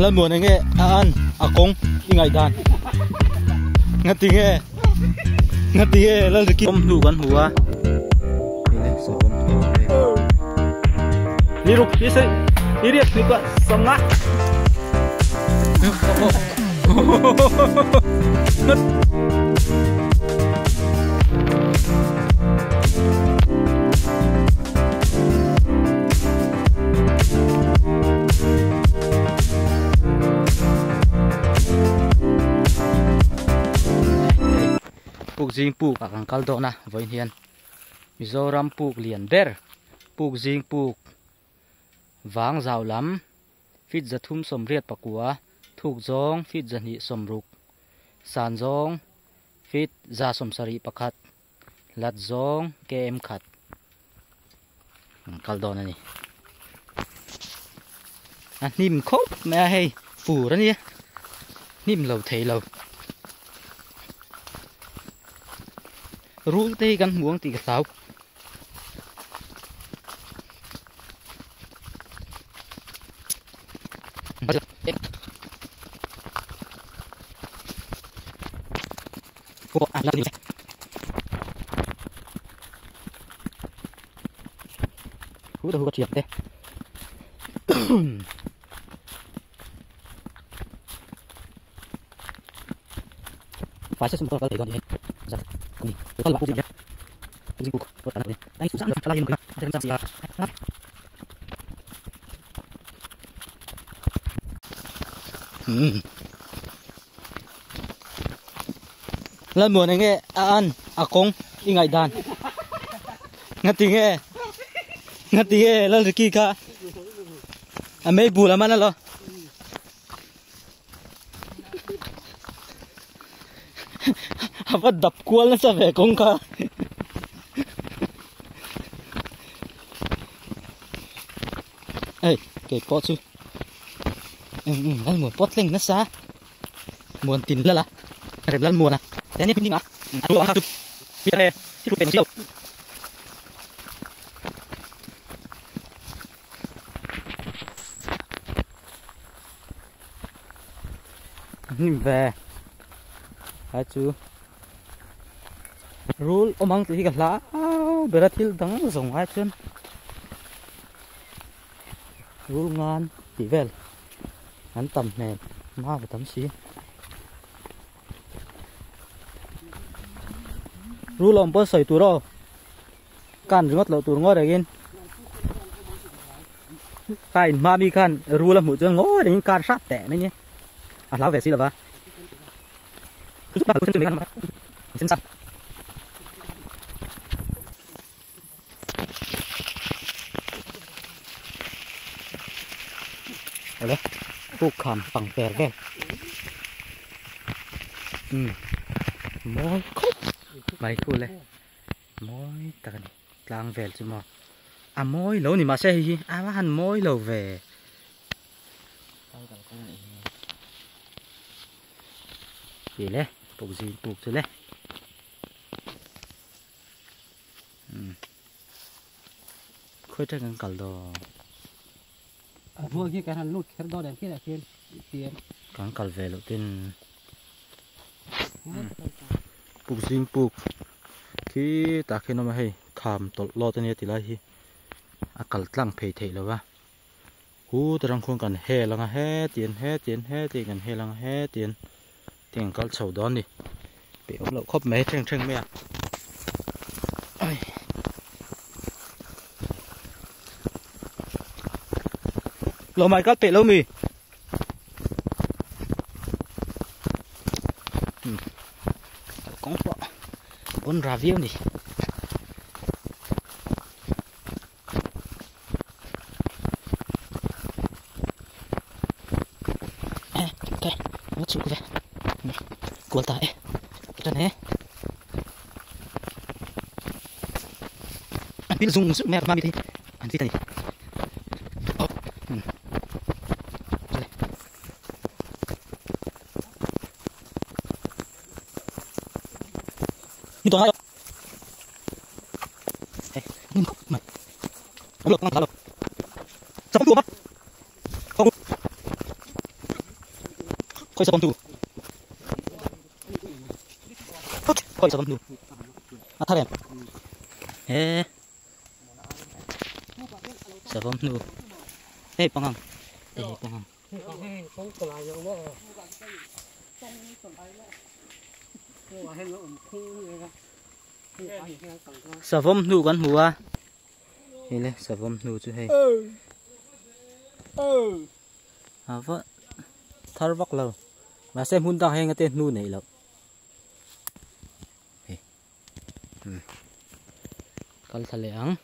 lần buồn anh nghe ăn công đi ngày đàn ngắt tiếng nghe lần kia không đủ gần hùa đi rục đi xây đi điệp đi quậy xong ngắt puk jing puk akang kaldo na voin hian Mizoram puk lian ber puk jing puk wang zau lam fit zathum somriat pakua thuk zong fit zani somruk san zong fit za somsari pakhat lat zong kem khat kaldo na ni nim khop me hei pu ra ni nim lo thei lo rul tê gan muang tì cái sao hú đâu có chuyện thế phải sẽ một con để con đi ra cùng con bạn gì nhé gì cuộc tôi tận đây cũng sẵn được cho lại một cái thêm gì lần buồn anh nghe ăn công đi ngày đàn ngắt tiếng nghe lần kia cả mấy bù làm ăn lo apa dap kual na sa ve kong ka ê cái pot su ăn muôn pot lên nó xa muôn tin là đẹp lắm muôn à thế này pin mà ăn luôn ha chụp biết đây chụp bên siêu nhìn về hai chú rule omang tu higa la beratil dang zong hai chân rule ngan ti vel an tam ne ma ba tam si rule om po soi tu ro kan ringot lo tu ngor again kai ma mi kan rule mu chang ngor in kan sat te ne ni a la ve si la ba cứ ba cứ chân chân sang đấy puk kham bằng bèr ghê môi khúc mày cool lên môi ta cái lang về chứ mà môi lâu thì mà xe gì mà hẳn môi lâu về gì đấy puk gì puk chứ đấy khơi trái ngang cào đò vua kia cái thằng lút cái đo đèn kia là kia tiền ngang cào về lộ tên puk zing puk khi ta khi nó mà hay kham tol lo tên này thì lại hi cào tlang phê thề rồi va hú ta đang khôn cần hè là hè tiền cần hè là hè tiền tiền cào sầu đón đi bị ông lộ khóc mấy trăng mẹ lâu mày cắt tệ lâu mì con bọ con rà viêu này ok nó chịu về cuốn tay cái này anh biết dùng sức mẹ mà đi anh biết này như tôi nói nhưng không mày không được không thả được sao không đùa mắt không khơi sập bom tu khơi sập bom tu à thằng em ê sập bom tu ê băng hăng ê băng hăng sập bom tu kan hua đây là sập bom tu chứ hay à vợ thar vóc lâu mà xem hun ta hay cái tên nu này lắm kal thale ang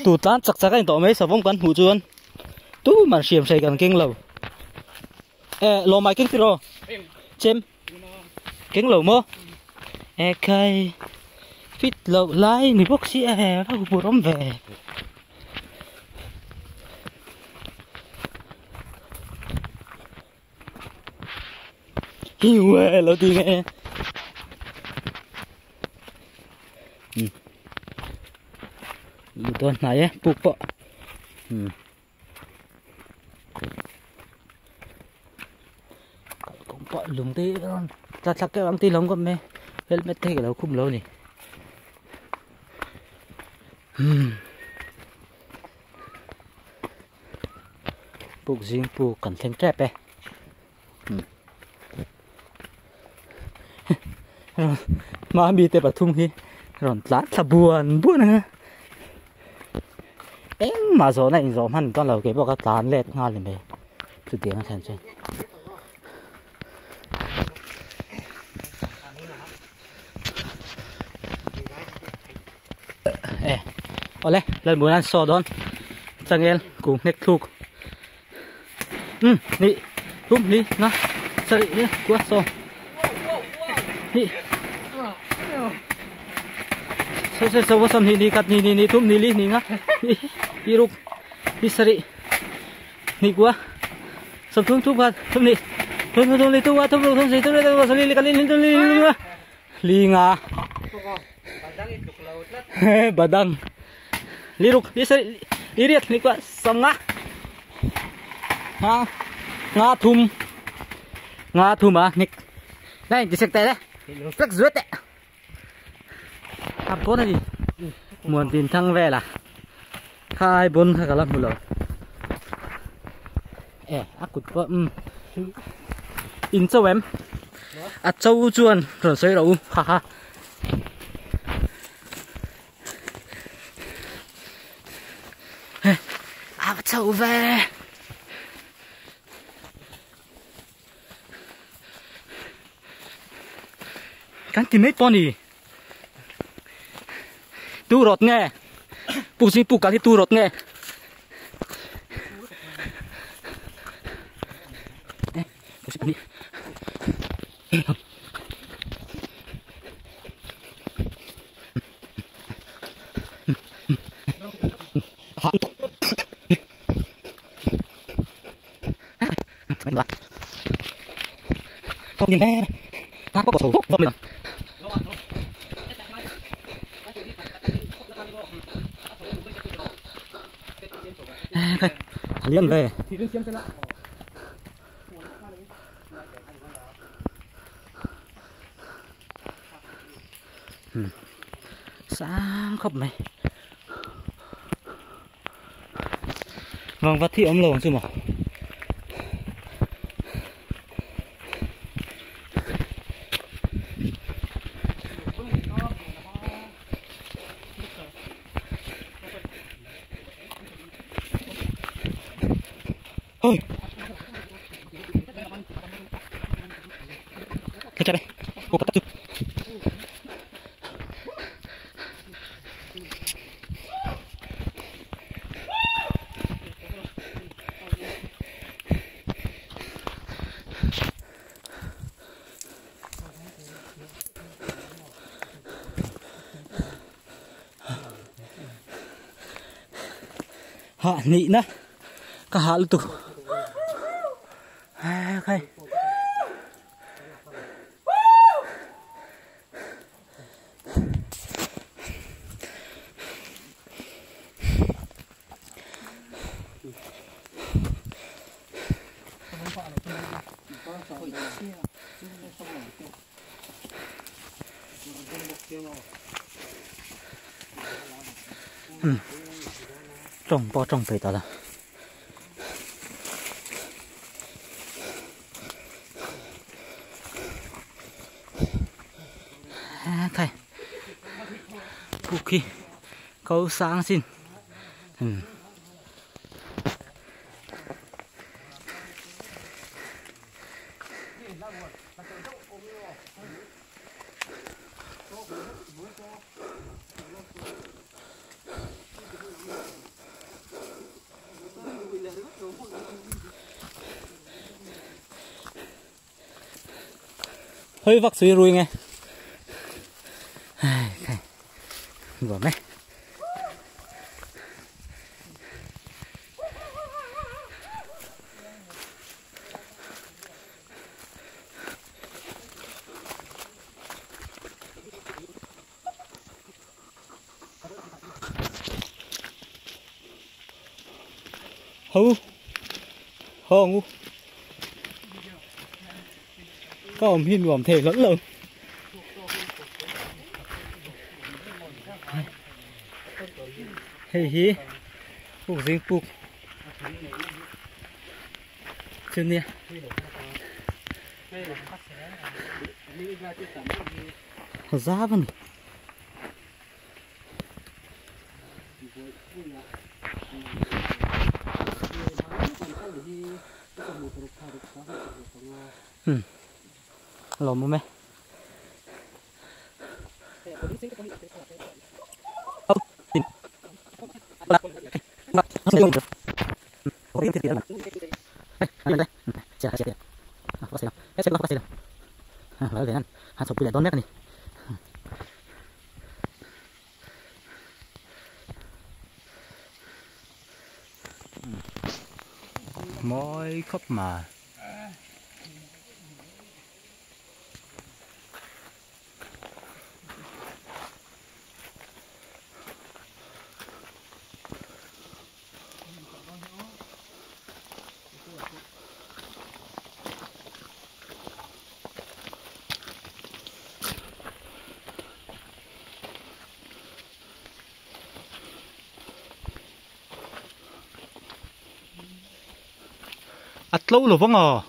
tu tan chắc chắc anh tỏ mấy sập bom kan hu chuan tu mà xiêm say kan kinh lâu lo mai kinh tiro chem kinh lâu mơ kai fit lâu lái ni bốc xí nó bùa đóng về hiu lâu tiên nghe tuần này ấy bục bọ cũng bọ lùng tí ta chắc cái băng tí lông con mẹ helmet thế cái lâu khum lâu nè buộc riêng buộc cẩn thận trép ấy mà bị tê bật thung hi rồi lát là buồn nữa em mà số này số hẳn con lầu cái bộ các tán lẹt ngon lên đây từ tiếng thành trên oleh lần bulan so don changel cùng nek thuk ni ni na sari ni quá so ni so wasam ni kat ni thum ni li ni nga ni ruk ni sari ni quá sam thum kat thum ni thum li tu wa thum si tu le wasam li kalin li nga badang liruk bisa lihat nih pak sengah ngã thum à nik đây chỉ sạch tay đấy rất dứt đấy áp cốt này muốn tìm thăng về là khai bốn hay cả lắm một lần áp cột vợ in châu em châu chuồn rồi xoay đầu ha ha áp châu về cắn tìm mấy con gì tu rột nghe phụ sinh phụ cả thì tu rột nghe không nhìn nghe ta có sầu không mình liên về sáng khóc này vâng vắt thị ống lồng chứ mà ôi cái đây cô cắt chụp hạ nị nữa cả hạ luôn tụ khay trồng bao trồng phải tao là thầy phụ khi câu sáng xin hơi vắt suy ruồi nghe vừa mấy hú hô ngu có ông hin của ông thể lẫn lộn hey hi phục riêng phục chân nè giá vân lồm không mẹ mỗi khóc mà lâu rồi vâng à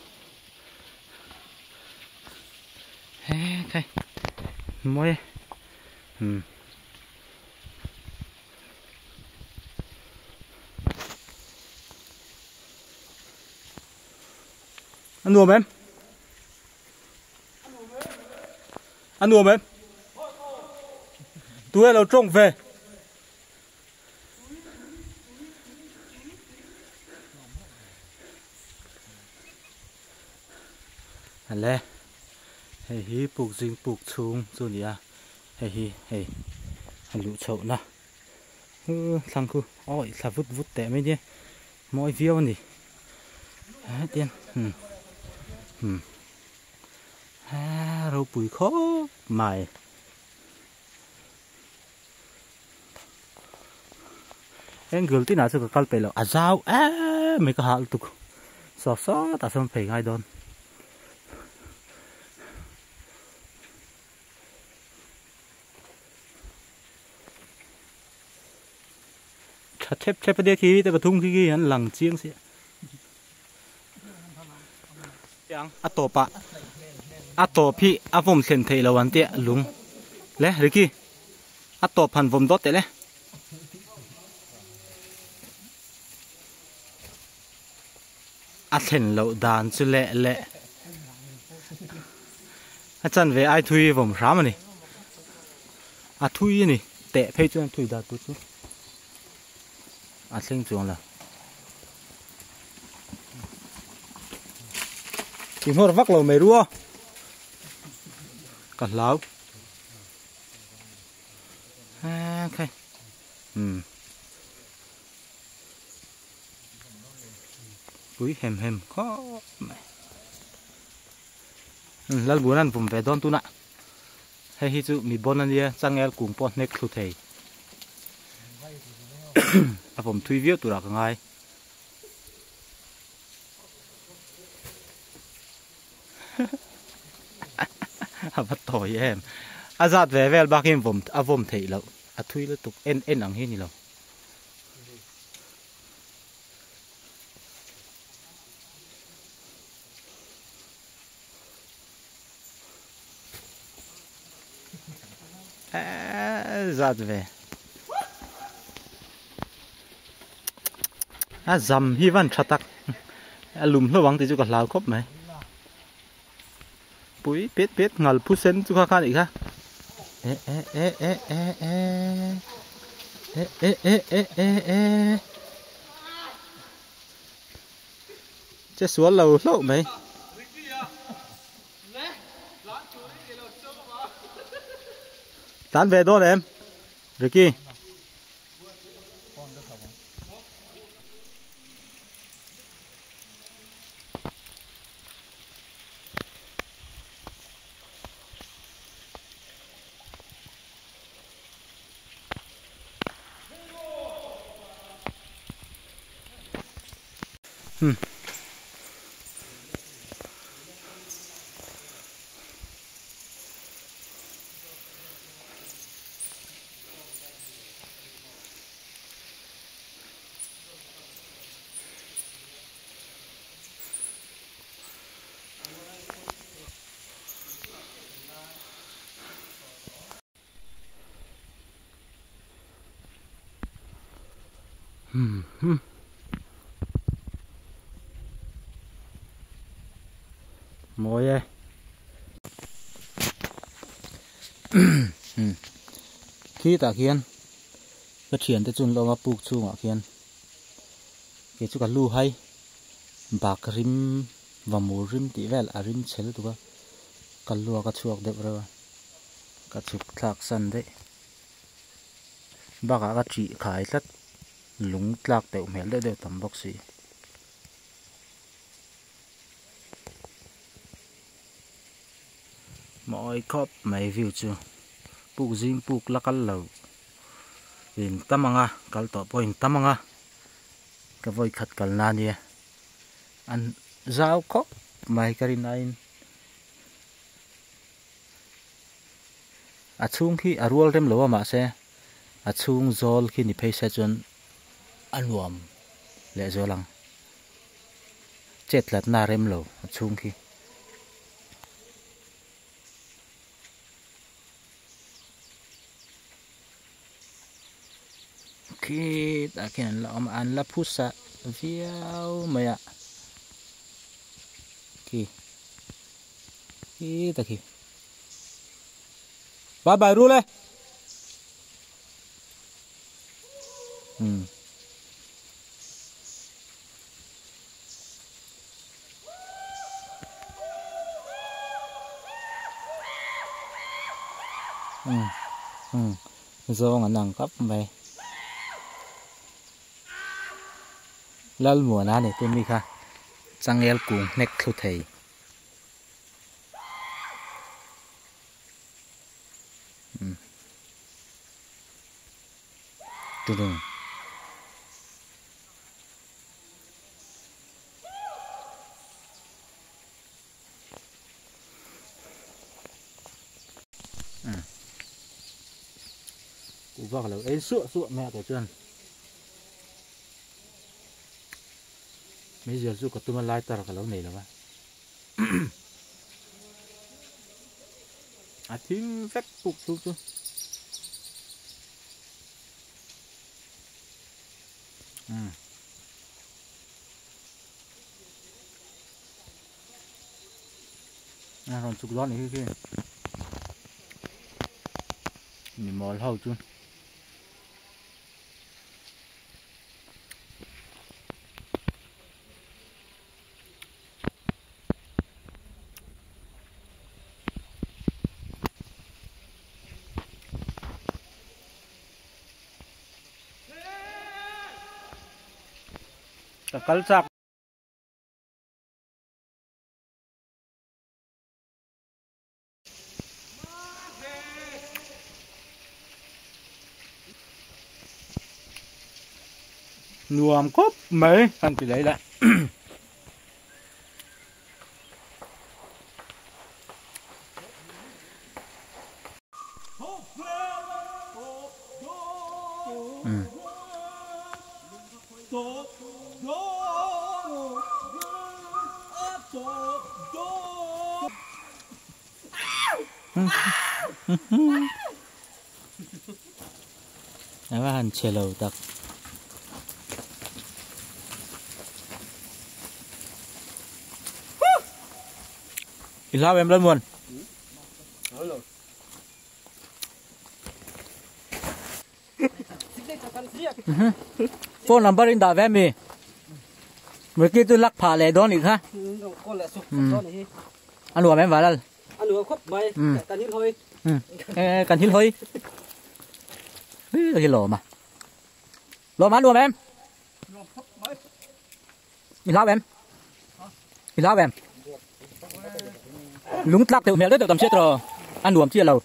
cái môi ăn đùa em ăn đùa em túi là trông về lẽ hey hi buộc dính buộc xuống rồi nhỉ hey hi hey anh lũ chậu na thằng cu ôi là vút vút tệ mấy nhé mỗi video này tiền rau bùi khó mài em gửi tí nào sẽ có cal pe lo azao mấy cái hạt tục xóa ta xong phải ngay đòn chép đi khiแต่ปทุมkhi hắn lằng chiêng xíยังอัตโตปะอัตโตพี่อัผมเส้นเทละวันเตะลุงเละหรือกี้อัตโตพันผมดอดเตะเละอัดเส้นเราดานสุเละเละอาจารย์เวไอทุยผมร้ามันนี่อัดทุยนี่เตะเพจจนทุยดาตุ๊ดà sinh chuồng là tìm hốt vắt lầu mày đua còn lão ok túi hèm khó lần buồn ăn vùng về đón tu nạ hay hi chú mi bon ăn đi sang el cùng pon nek thu thầyผมทุยวิวตัวละกันไง bắt tỏi em giặt về vel bác em vom thấy lâu thui là tục en ăn hết như lâu giặt về dầm hi văn chặt tắc lùm lo vắng thì chú cả lao khóc mày bụi biết ngալ phu sen chú khá đi ha chết xuống lầu lỗ mày tán về đó em Ricky mồi ơi khi ta khiên phát triển tới chun lo mà buộc chu ngọ khiên cái chú cả lu hay bạc rim và mù rim tí vel rim chel tu cả lu cả chuộc đẹp rồi cả chuộc thạc sân đấy bác cả chỉ khai lát lúng tlak teu mel de tam bok si mọi khop mấy view chu puk jing puk la kal lo in tamanga kal to point tamanga ka voi khat kal na ni an zau khop mai karin ain achung khi arul rem lo ma se achung zol khi ni phei sa chon anuam le zolang chet lat na rem lo achung khi khi ta khen là an la pusa viau maya khi ta khi bye bye rule do ngân hàng cấp về lal mùa na này tôi mi kha sang el cùng nek thu thầy tudung cụ vợ là ấy sữa mẹ của chân mấy giờ chú có tụi mình lai tao cả lâu này là ba thím phép phục chú còn chục lon này kia mình mò hầu chú kalsak nuông cốp mấy ăn thì lấy lại Này mà hành chè lầu tắc ít lao em lên muôn phone number in đã về mi mới kia tôi lắc phá lệ đónอีกha anh đùa em vào đây anh đùa khóc bay cần hít hơi cần hít hơi cái lỗ mà lỗ mà đùa em ít lao em ít lao em lúng lắc tiểu mẹ đấy tầm chết rồi ăn đùm chia lầu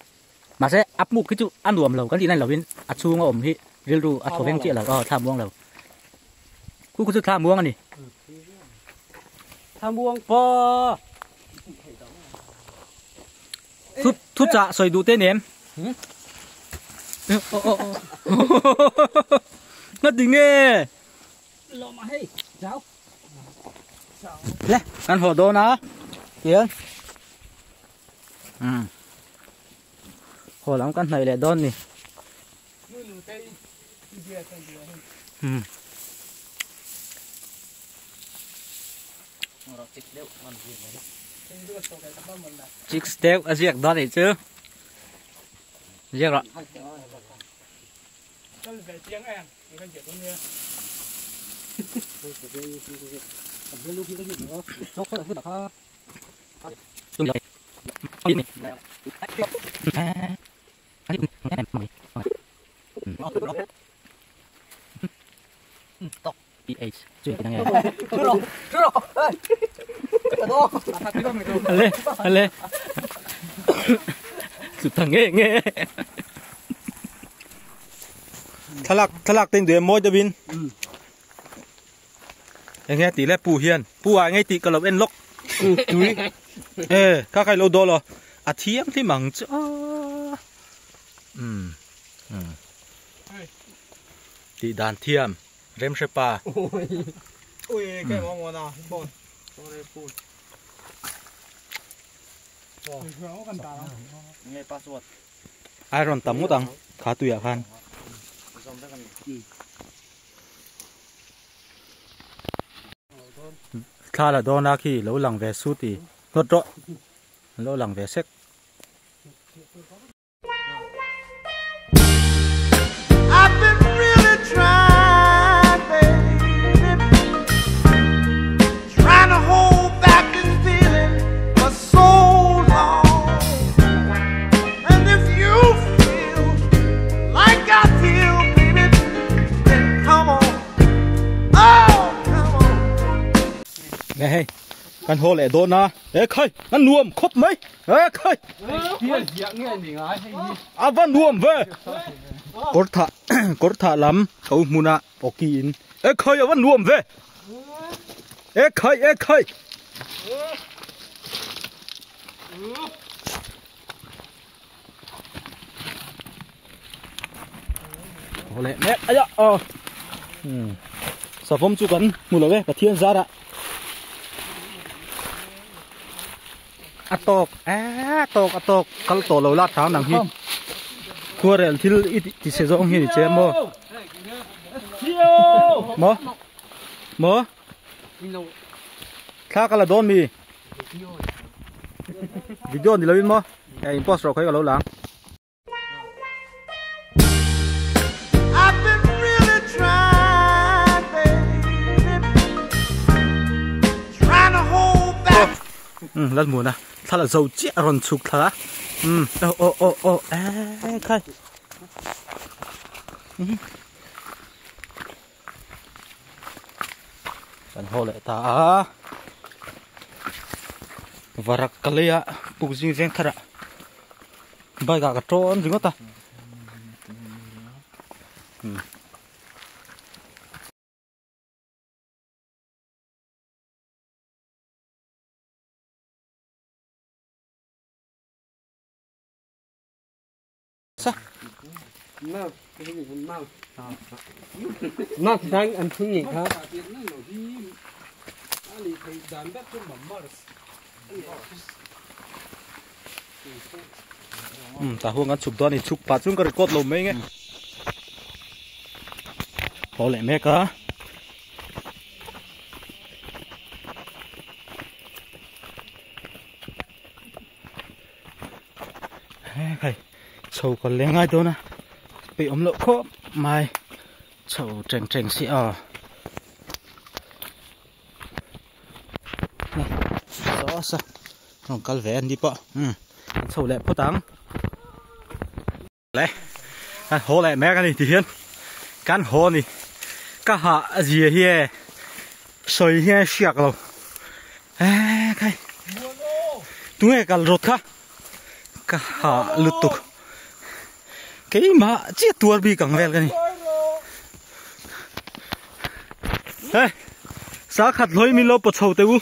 mà sẽ áp mục cái chú ăn đùm lầu cái gì này lầu bên ắt chu ngõ ẩm hi riêu ru ắt thổ ven chia lầu tham muông lầu cú cứ tham muông anh đi tham muông po thút dạ soi đủ tên em ngất đỉnh nghe lo mà hay cháu lẹ ăn phở đồ nào tiền hồ lắm căn này lại đón nè chiếc steak ở giặc đó này chứ giặc rồi Tung dậy. Đi. Stop. EH. Chuyện đang nghe. Lên. Sự thằng nghe. Thalac tên đứa môi cho bin. Nghe tí lẽ pù hiền, pù ai nghe tí cả lộc en lốc. Túi. Các cái lô đô rồi. À thiếm thì mắng chứ. Tí đàn thiêm, rem shepa. Ui, cái món ngon nào, bon. Nghe password. Iron tắm ngút tăng, khá tùy ạ khan. Khá là đo na khi lâu lằng về suốt thì ngọt rõ. Lâu lằng về sếc. I've been really trying, baby, trying to hold back this feeling for so long. And if you feel like I feel, baby, then come on, oh, come on. Này, căn hồ lẻ đồn na. Ê khơi, ăn nuông khóc mấy. Ê khơi. À văn nuông về. Cốt thả lắm. Cậu mù nạ, bỏ kỳ in. Ê khơi, à văn nuông về. Ê khơi. Hồ lẻ mẹ, ai da, Sở phong chú cấn, mù lỡ về, cả thiên ra đã. Atok, kalau tolo lat tháo nằng hi. Thua rèn thì ít sẽ giống hi chế mơ. Mơ. Khác là đón mi. Video thì lấy mơ. Cái post rồi cái lâu lắm. I've been really trying, baby, trying to hold back. Lát mùa nè, thật là dầu chết ròn sụp thả. Khai. Bạn hồ lại ta. Varak kalia, bục dinh ven thara. Bài gà trộn gì ta. màu cái gì cũng màu màu sáng ăn thùng nhỉครับ ta huang kan chụp đó này chụp bát chúng cái cốt lồng mấy nghe có lẽ mẹ cả cái sầu còn lẽ ngay đó nè bị ống lộ khó mai sầu trành trành xị rõ sao không cần vẽ đi bỏ sầu lẹ phốt táng lẹ hồ lẹ mẹ cái này thì hiền can hồ này cá hạ gì here sôi here sạc rồi cái tụi nghe cả rốt khá cá hạ lụt tục cái mà chỉ tuột bị cẳng vẹt cái này hey sao khát lối mi lô bột sầu tiêu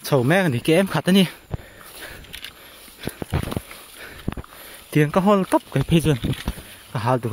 sầu mẹ thì cái em khát đấy nhỉ tiếng có hôn tóc cái phê duyên cả hai tụi